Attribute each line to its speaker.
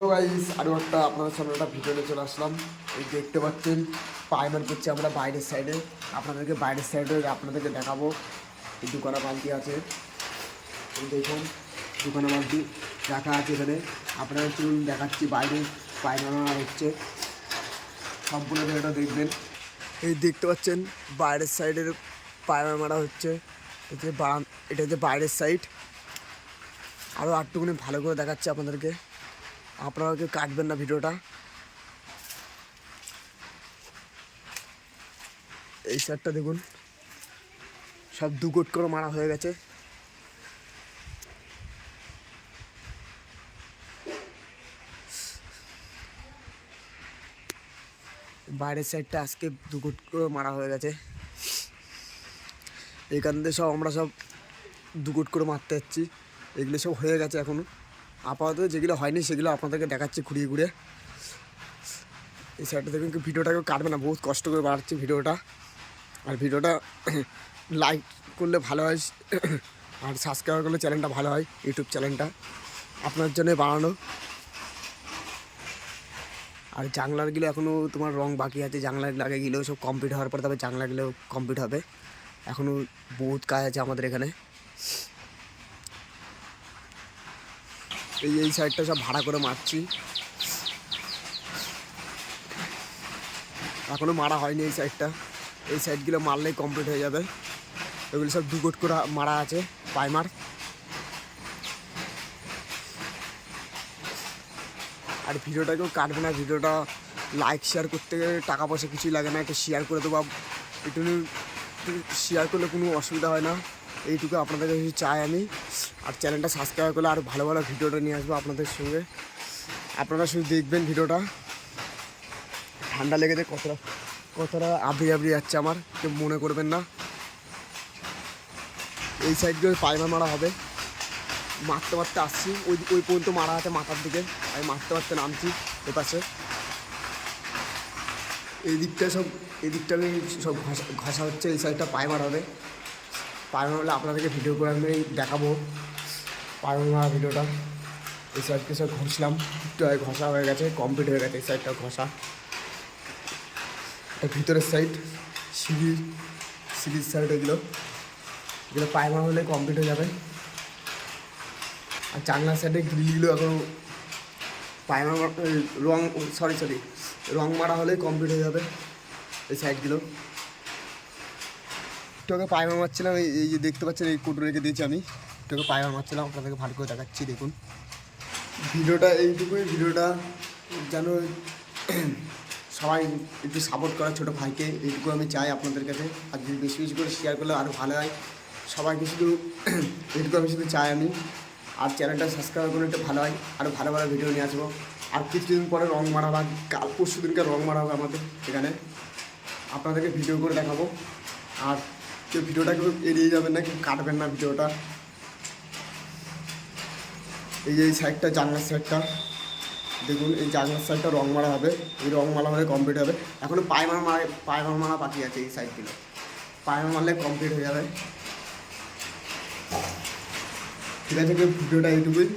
Speaker 1: তো গাইস আরও একটা আপনাদের সামনে একটা ভিডিও নিয়ে চলে আসলাম। এই দেখতে পাচ্ছেন পাইমার করছি আমরা বাইরের সাইডে। আপনাদেরকে দেখাবো। এই দুখানা বালতি আছে, এই দেখুন দুখানা বালতি রাখা আছে এখানে। আপনারা চলুন দেখাচ্ছি বাইরে পায়খানা হচ্ছে, সম্পূর্ণ ভিডিওটা দেখবেন। এই দেখতে পাচ্ছেন বাইরের সাইডের পায়খানা মারা হচ্ছে। এটা হচ্ছে বাইরের সাইড। আরও আটটুকুনি ভালো করে দেখাচ্ছি আপনাদেরকে, আপনারা কেউ কাটবেন না ভিডিওটা। এই সাইডটা দেখুন সব দুকোট করে মারা হয়ে গেছে। বাইরের সাইডটা আজকে দুকোট করে মারা হয়ে গেছে। এইখান থেকে আমরা সব দুকোট করে মারতে যাচ্ছি। এগুলো সব হয়ে গেছে এখনও। আপাতত যেগুলো হয়নি সেগুলো আপনাদেরকে দেখাচ্ছি ঘুরিয়ে ঘুরে। এই সাইডটা দেখুন ভিডিওটাকে কাটবে না, বহুত কষ্ট করে বাড়াচ্ছি ভিডিওটা। আর ভিডিওটা লাইক করলে ভালো হয়, আর সাবস্ক্রাইব করলে চ্যানেলটা ভালো হয়। ইউটিউব চ্যানেলটা আপনার জন্য বানানো। আর জানলাগুলো এখনও তোমার রং বাকি আছে, জানলা গেলেও সব কমপ্লিট হওয়ার পর তবে জানলাগুলো কমপ্লিট হবে। এখনও বহুত কাজ আছে আমাদের এখানে। এই সাইডটা সব ভাড়া করে মারছি, এখনও মারা হয়নি এই সাইডটা। এই সাইডগুলো মারলেই কমপ্লিট হয়ে যাবে। এগুলো সব দুকোট করে মারা আছে পাইমার। আর ভিডিওটাকেও কাটবে না, ভিডিওটা লাইক শেয়ার করতে টাকা পয়সা কিছুই লাগে না, একটু শেয়ার করে দেবো। একটু শেয়ার করলে কোনো অসুবিধা হয় না, এইটুকু আপনাদের কাছে চাই আমি। আর চ্যানেলটা সাবস্ক্রাইব করলে আর ভালো ভালো ভিডিওটা নিয়ে আসবো আপনাদের সঙ্গে। আপনারা শুধু দেখবেন ভিডিওটা। ঠান্ডা লেগেছে, কতটা আবড়ি যাচ্ছে আমার, কেউ মনে করবেন না। এই সাইডগুলো পায়মা মারা হবে, মারতে আসছি। ওই পর্যন্ত মারা আছে মাথার দিকে, আমি মারতে নামছি এপাশে। এই দিকটা আমি সব ঘষা হচ্ছে। এই সাইডটা পায়মার হবে। পায়মার হলে আপনাদেরকে ভিডিও করে আমি দেখাবো পায়মার মারা ভিডিওটা। এই সাইডকে সব ঘষলাম, একটু ঘষা হয়ে গেছে, কমপ্লিট হয়ে গেছে এই সাইডটা ঘষা। ভিতরের সাইড সিঁড়ির সাইড এগুলো পায়মার হলে কমপ্লিট হয়ে যাবে। আর জানলার সাইডে গ্রিলগুলো এখন পায়মার রং মারা হলেই কমপ্লিট হয়ে যাবে এই সাইডগুলো। একটুকে পায়মার মারছিলাম, এই যে দেখতে পাচ্ছেন এই কোটো রেখে দিয়েছি আমি। একটুকে পায়মার মারছিলাম, আপনাদেরকে ভালো করে দেখাচ্ছি দেখুন। ভিডিওটা এইটুকুই, ভিডিওটা যেন সবাই একটু সাপোর্ট করা ছোটো ভাইকে, এইটুকু আমি চাই আপনাদের কাছে। আর যদি বেশি করে শেয়ার করলে আরও ভালো হয় সবাইকে, শুধু এইটুকু আমি শুধু চাই আমি। আর চ্যানেলটা সাবস্ক্রাইব করলে একটু ভালো হয়, আরও ভালো ভালো ভিডিও নিয়ে আসবো। আর কিছুদিন পরে রং মারা হবে, কাল পরশু দিনকে রং মারা হবে আমাদের এখানে, আপনাদেরকে ভিডিও করে দেখাবো। আর কেউ ভিডিওটাকে এড়িয়ে যাবেন না, কেউ কাটবেন না ভিডিওটা। এই সাইডটা জানলার সাইডটা দেখুন, এই জানলার সাইডটা রং মারা হবে। এই রং মারা হলে কমপ্লিট হবে। এখনও পায়মার মারা বাকি আছে এই সাইডগুলো। পায়মার মারলে কমপ্লিট হয়ে যাবে। ঠিক আছে, ভিডিওটা এইটুকুই।